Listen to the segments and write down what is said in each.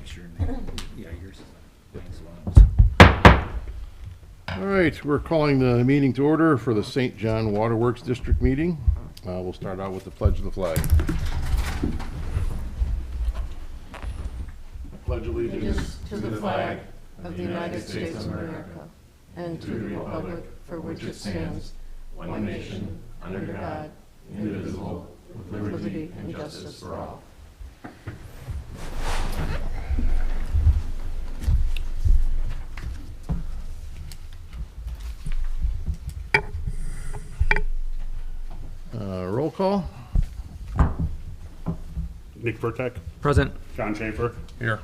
make sure. Yeah, yours is mine's one. All right, we're calling the meeting to order for the St. John Waterworks District meeting. We'll start out with the pledge of the flag. Pledge allegiance To the flag of the United States of America and to the republic for which it stands, one nation, under God, indivisible, with liberty and justice for all. Roll call. Nick Vertek, Present. John Schaefer, Here.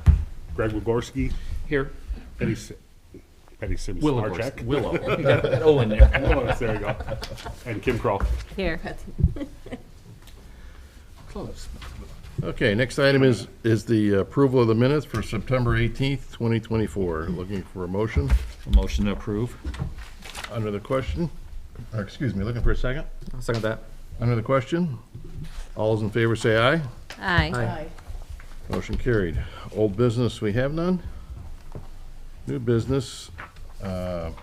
Greg Wigorski, Here. Petty Sims Willow. Marchek. Willow. You got that O in there. Oh, there you go. And Kim Kroll. Here. Close. Okay, next item is the approval of the minutes for September 18th, 2024. Looking for a motion. A motion to approve. Under the question, or excuse me, looking for a second. I'll second that. Under the question, all those in favor say aye. Aye. Motion carried. Old business, we have none. New business, says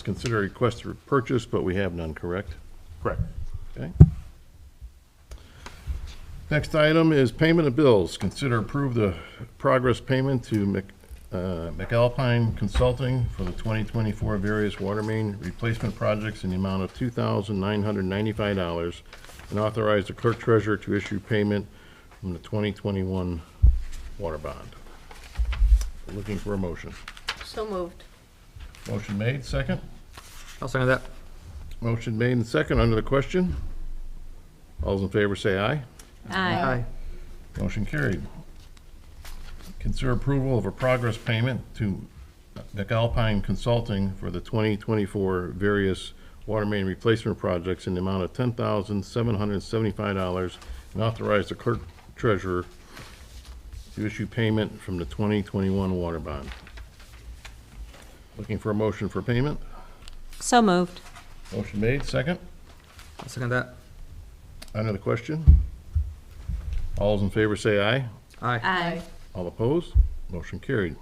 consider request for purchase, but we have none, correct? Correct. Okay. Next item is payment of bills. Consider approve the progress payment to McAlpine Consulting for the 2024 various water main replacement projects in the amount of $2,995 and authorize the clerk treasurer to issue payment from the 2021 water bond. Looking for a motion. So moved. Motion made, second. I'll second that. Motion made and second. Under the question, all those in favor say aye. Aye. Motion carried. Consider approval of a progress payment to McAlpine Consulting for the 2024 various water main replacement projects in the amount of $10,775 and authorize the clerk treasurer to issue payment from the 2021 water bond. Looking for a motion for payment. So moved. Motion made, second. I'll second that. Under the question, all those in favor say aye. Aye. All opposed? Motion carried.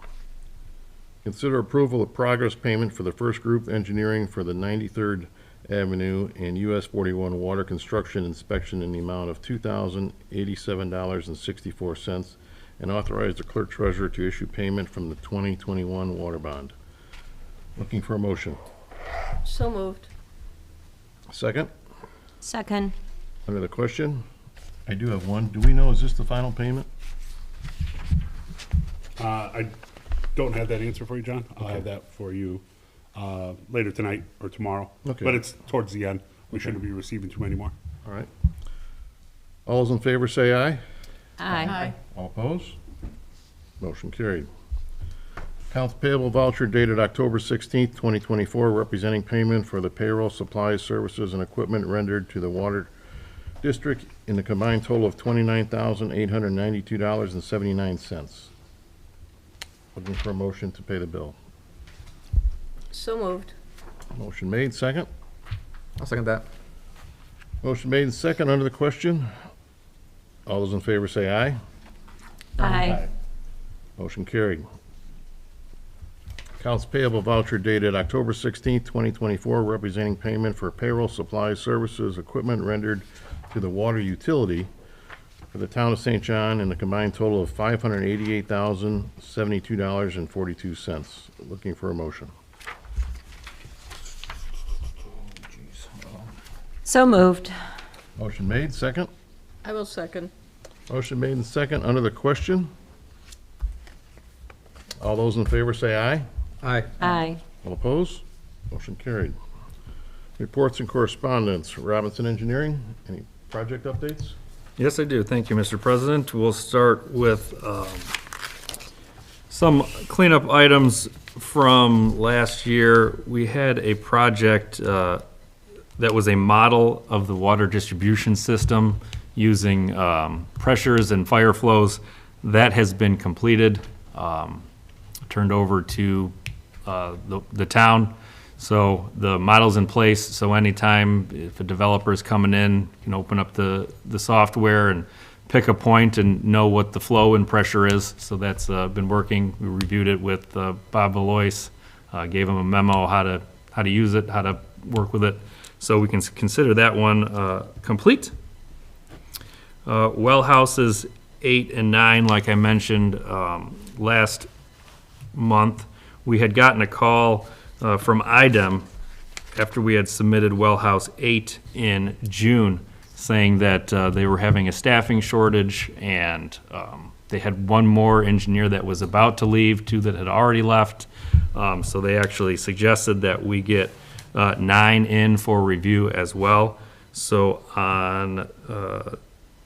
Consider approval of progress payment for the First Group Engineering for the 93rd Avenue and US 41 Water Construction Inspection in the amount of $2,087.64 and authorize the clerk treasurer to issue payment from the 2021 water bond. Looking for a motion. So moved. Second. Second. Under the question, I do have one. Do we know, is this the final payment? I don't have that answer for you, John. I'll have that for you later tonight or tomorrow. Okay. But it's towards the end. We shouldn't be receiving too many more. All right. All those in favor say aye. Aye. All opposed? Motion carried. Accounts payable voucher dated October 16th, 2024, representing payment for the payroll, supplies, services, and equipment rendered to the Water District in the combined total of $29,892.79. Looking for a motion to pay the bill. So moved. Motion made, second. I'll second that. Motion made and second. Under the question, all those in favor say aye. Aye. Motion carried. Accounts payable voucher dated October 16th, 2024, representing payment for payroll, supplies, services, equipment rendered to the water utility for the town of St. John in the combined total of $588,072.42. Looking for a motion. So moved. Motion made, second. I will second. Motion made and second. Under the question, all those in favor say aye. Aye. Aye. All opposed? Motion carried. Reports and correspondence. Robinson Engineering, any project updates? Yes, I do. Thank you, Mr. President. We'll start with some cleanup items from last year. We had a project that was a model of the water distribution system using pressures and fire flows. That has been completed, turned over to the town. So the model's in place, so anytime if a developer is coming in, you can open up the software and pick a point and know what the flow and pressure is. So that's been working. We reviewed it with Bob Valois, gave him a memo how to use it, how to work with it. So we can consider that one complete. Well houses 8 and 9, like I mentioned last month, we had gotten a call from IDEM after we had submitted well house 8 in June, saying that they were having a staffing shortage, and they had one more engineer that was about to leave, 2 that had already left. So they actually suggested that we get 9 in for review as well. So on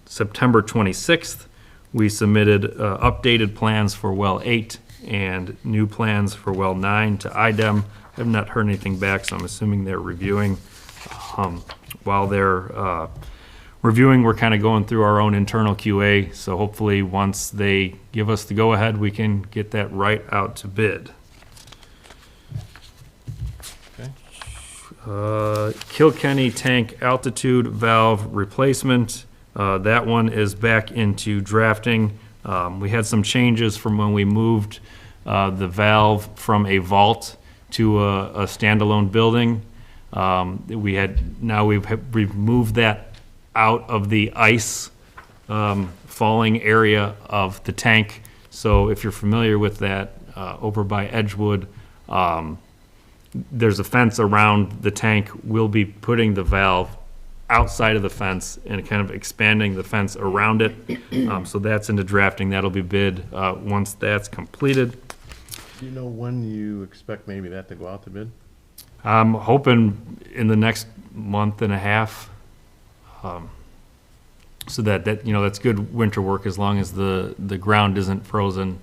September 26th, we submitted updated plans for well 8 and new plans for well 9 to IDEM. Have not heard anything back, so I'm assuming they're reviewing. While they're reviewing, we're kind of going through our own internal QA, so hopefully once they give us the go-ahead, we can get that right out to bid. Kilkenny tank altitude valve replacement. That one is back into drafting. We had some changes from when we moved the valve from a vault to a standalone building. We've moved that out of the ice falling area of the tank. So if you're familiar with that, over by Edgewood, there's a fence around the tank. We'll be putting the valve outside of the fence and kind of expanding the fence around it. So that's into drafting. That'll be bid once that's completed. Do you know when you expect maybe that to go out to bid? I'm hoping in the next month and a half. So that that's good winter work as long as the ground isn't frozen.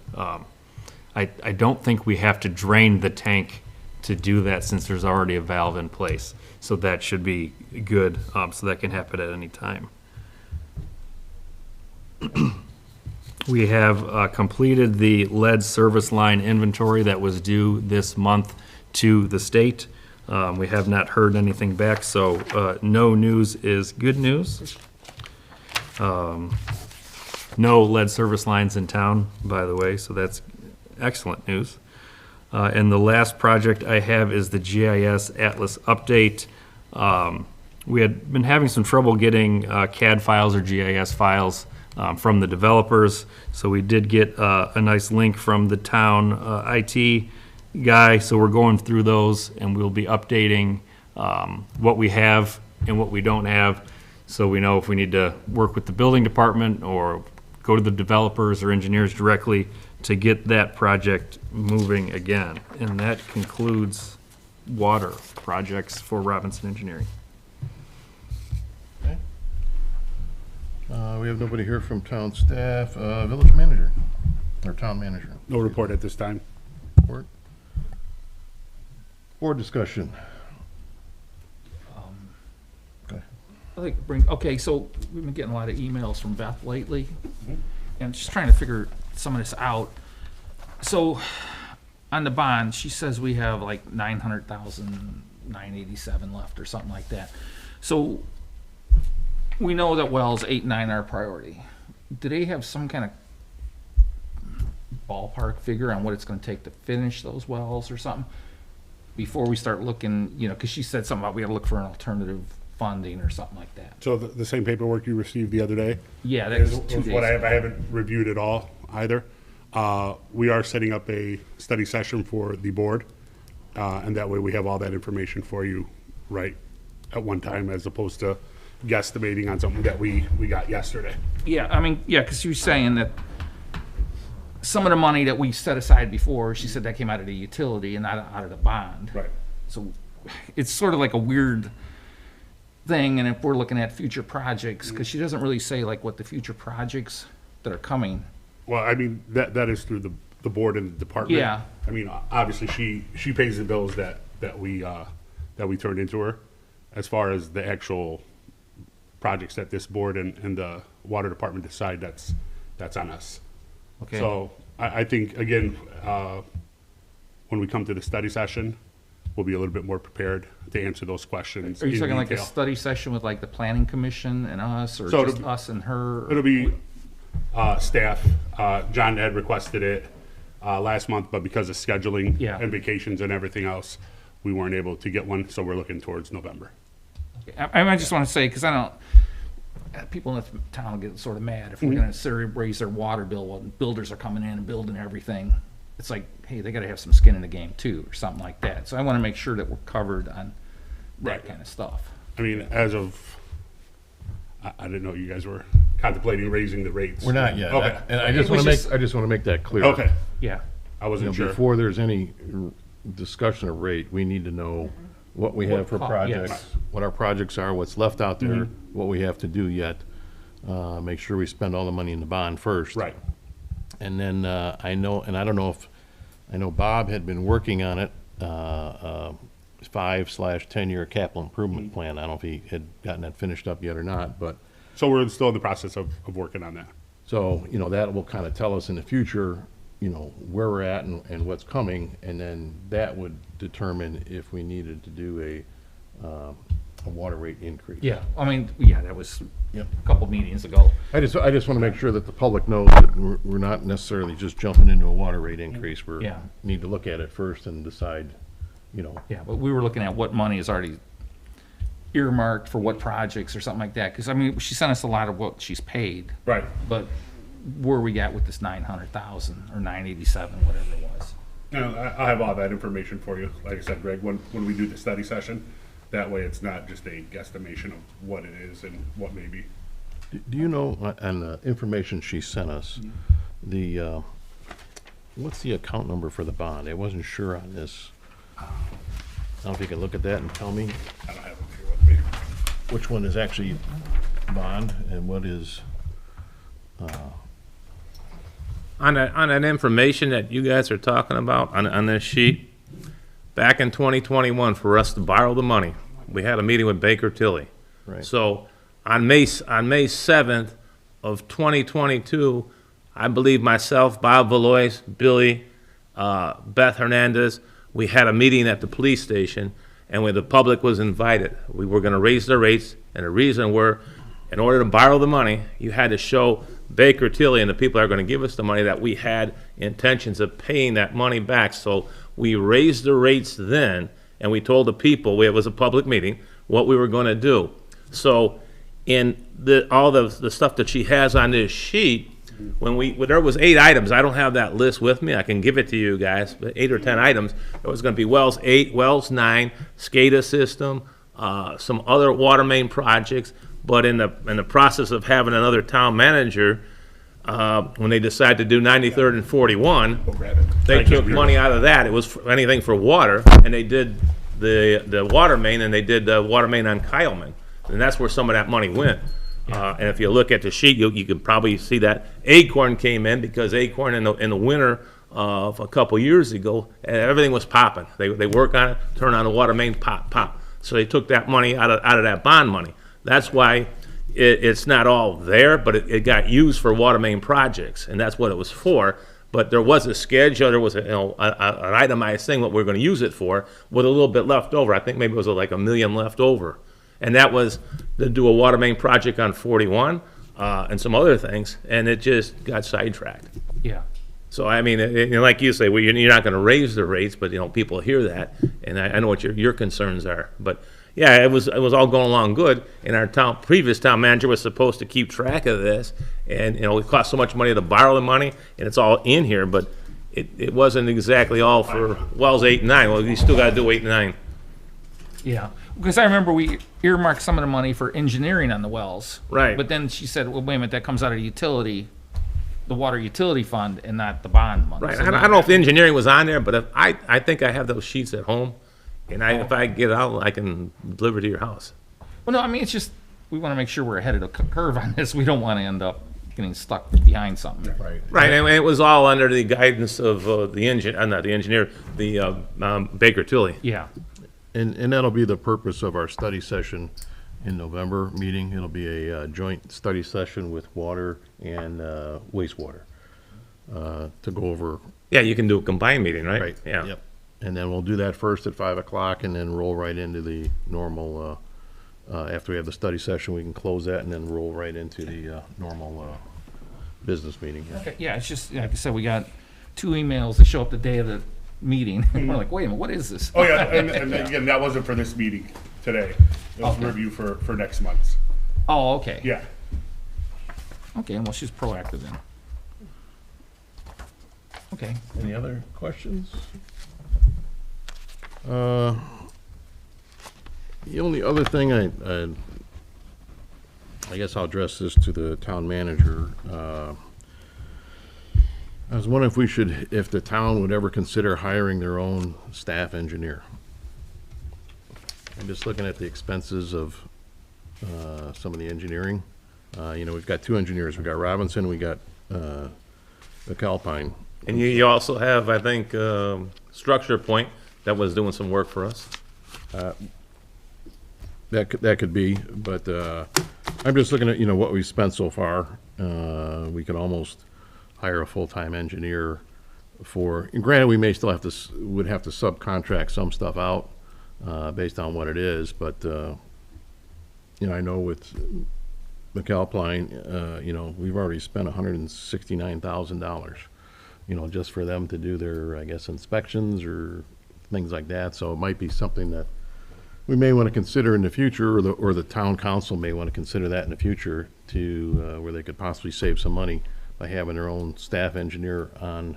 I don't think we have to drain the tank to do that since there's already a valve in place. So that should be good. So that can happen at any time. We have completed the lead service line inventory that was due this month to the state. We have not heard anything back, so no news is good news. No lead service lines in town, by the way, so that's excellent news. And the last project I have is the GIS Atlas update. We had been having some trouble getting CAD files or GIS files from the developers, so we did get a nice link from the town IT guy, so we're going through those and we'll be updating what we have and what we don't have, so we know if we need to work with the building department or go to the developers or engineers directly to get that project moving again. And that concludes water projects for Robinson Engineering. Okay. We have nobody here from town staff. Village manager, or town manager. No report at this time. Report. Board discussion. Okay, so we've been getting a lot of emails from Beth lately, and just trying to figure some of this out. So, on the bond, she says we have like 900,987 left or something like that. So, we know that wells 8 and 9 are a priority. Do they have some kind of ballpark figure on what it's going to take to finish those wells or something before we start looking? Because she said something about we got to look for an alternative funding or something like that. So the same paperwork you received the other day? Yeah, that was is 2 days what I ago. haven't reviewed it all either. We are setting up a study session for the board, and that way we have all that information for you right at one time, as opposed to guesstimating on something that we got yesterday. Yeah, because she was saying that some of the money that we set aside before, she said that came out of the utility and not out of the bond. Right. So it's sort of like a weird thing, and if we're looking at future projects, because she doesn't really say like what the future projects that are coming. Well, I mean, that is through the board and the department. Yeah. I mean, obviously, she pays the bills that we turned into her. As far as the actual projects that this board and the water department decide, that's on us. Okay. So I think, again, when we come to the study session, we'll be a little bit more prepared to answer those questions Are you in talking like a detail. study session with like the planning commission and us, or So just it'll- us and her? It'll be staff. John had requested it last month, but because of scheduling Yeah. and vacations and everything else, we weren't able to get one, so we're looking towards November. I just want to say, because I don't, people in the town get sort of mad if we're going to raise their water bill while builders are coming in and building everything. It's like, hey, they got to have some skin in the game too, or something like that. So I want to make sure that we're covered on that Right. kind of stuff. I mean, as of, I didn't know you guys were contemplating raising the rates. We're not yet. Okay. And I It just was want to just- make, I just want to make that clear. Okay, Yeah. I You know, wasn't sure. before there's any discussion of rate, we need to know what we have for What co- projects, yes. what our projects are, what's left out there, what we have to do yet. Make sure we spend all the money in the bond first. Right. And then, I know, and I don't know if, I know Bob had been working on it, 5/10-year capital improvement plan. I don't know if he had gotten that finished up yet or not, but, So we're still in the process of working on that. so, you know, that will kind of tell us in the future, you know, where we're at and what's coming, and then that would determine if we needed to do a water rate increase. Yeah. I mean, yeah, that was Yep. a couple meetings ago. I just want to make sure that the public knows that we're not necessarily just jumping into a water rate increase. We're, Yeah. need to look at it first and decide, you know. Yeah, but we were looking at what money is already earmarked for what projects or something like that. Because, I mean, she sent us a lot of what she's paid, Right. but where we at with this 900,000 or 987, whatever it was. I'll have all that information for you, like I said, Greg, when we do the study session. That way it's not just a guesstimation of what it is and what may be. Do you know, on the information she sent us, the, what's the account number for the bond? I wasn't sure on this. I don't know if you can look at that and tell me I don't have it here with me. which one is actually bond and what is, On that information that you guys are talking about on this sheet, back in 2021, for us to borrow the money, we had a meeting with Baker Tilly. right? So on May 7th of 2022, I believe myself, Bob Valois, Billy, Beth Hernandez, we had a meeting at the police station, and where the public was invited. We were going to raise the rates, and the reason were, in order to borrow the money, you had to show Baker Tilly and the people that are going to give us the money that we had intentions of paying that money back. So we raised the rates then, and we told the people, it was a public meeting, what we were going to do. So in all the stuff that she has on this sheet, when there was 8 items, I don't have that list with me, I can give it to you guys, but 8 or 10 items. There was going to be wells 8, wells 9, SCADA system, some other water main projects, but in the process of having another town manager, when they decided to do 93rd and 41, Go grab it. they took money out of that. It was anything for water, and they did the water main, and they did the water main on Kyleman. And that's where some of that money went. And if you look at the sheet, you can probably see that Acorn came in, because Acorn in the winter of a couple years ago, everything was popping. They work on it, turn on the water main, pop, pop. So they took that money out of that bond money. That's why it's not all there, but it got used for water main projects, and that's what it was for. But there was a schedule, there was an itemized thing what we're going to use it for, with a little bit left over. I think maybe it was like $1 million left over, and that was to do a water main project on 41 and some other things, and it just got sidetracked. Yeah. So I mean, like you say, well, you're not going to raise the rates, but people hear that, and I know what your concerns are. But yeah, it was all going along good, and our previous town manager was supposed to keep track of this, and it cost so much money to borrow the money, and it's all in here, but it wasn't exactly all for wells 8 and 9. Well, you still got to do 8 and 9. Yeah, because I remember we earmarked some of the money for engineering on the wells. Right. But then she said, well, wait a minute, that comes out of the water utility fund and not the bond money. Right. So I don't know if the engineering was on there, but if I think I have those sheets at home, and if I get it out, I can deliver to your house. Well, no, I mean, it's just, we want to make sure we're ahead of the curve on this. We don't want to end up getting stuck behind something. Right. Right, and it was all under the guidance of not the engineer, the Baker Tilly. Yeah, And that'll be the purpose of our study session in November meeting. It'll be a joint study session with water and wastewater to go over. Yeah, you can do a combined meeting, right? Yeah. Yep. And then we'll do that first at 5 o'clock and then roll right into the normal, after we have the study session, we can close that and then roll right into the normal business meeting. Yeah. Okay, yeah, it's just, like I said, we got 2 emails that show up the day of the meeting. We're like, wait a minute, what is this? Oh, yeah, and again, that wasn't for this meeting today. It was a Okay. review for next month's. Oh, okay. Yeah. Okay, well, she's proactive then. Okay. Any other questions? The only other thing I guess I'll address this to the town manager. I was wondering if the town would ever consider hiring their own staff engineer. I'm just looking at the expenses of some of the engineering. We've got 2 engineers. We've got Robinson, we got McAlpine. And you also have, I think, Structure Point that was doing some work for us. That could be, but I'm just looking at, what we've spent so far. We could almost hire a full-time engineer and granted, we may still would have to subcontract some stuff out based on what it is, but, I know with McAlpine, we've already spent $169,000, just for them to do their, I guess, inspections or things like that, so it might be something that we may want to consider in the future, or the town council may want to consider that in the future to, where they could possibly save some money by having their own staff engineer on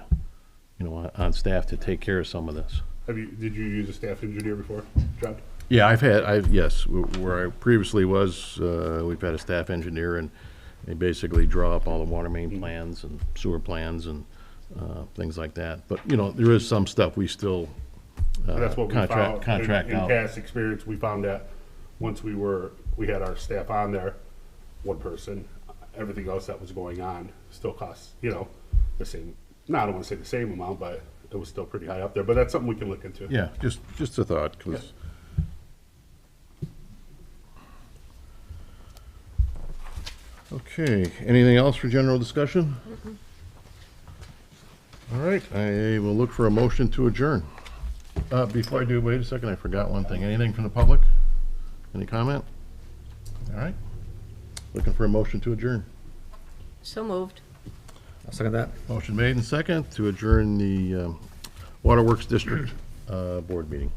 staff to take care of some of this. Did you use a staff engineer before, John? Yeah, yes, where I previously was, we've had a staff engineer, and they basically draw up all the water main plans and sewer plans and things like that. But, there is some stuff we still That's what we found. contract In out. past experience, we found that once we had our staff on there, one person, everything else that was going on still costs, the same, no, I don't want to say the same amount, but it was still pretty high up there, but that's something we can look into. Yeah, just a thought, because. Okay, anything else for general discussion? All right, I will look for a motion to adjourn. Before I do, wait a second, I forgot one thing. Anything from the public? Any comment? All right, looking for a motion to adjourn. So moved. I'll second that. Motion made and second to adjourn the Waterworks District Board meeting.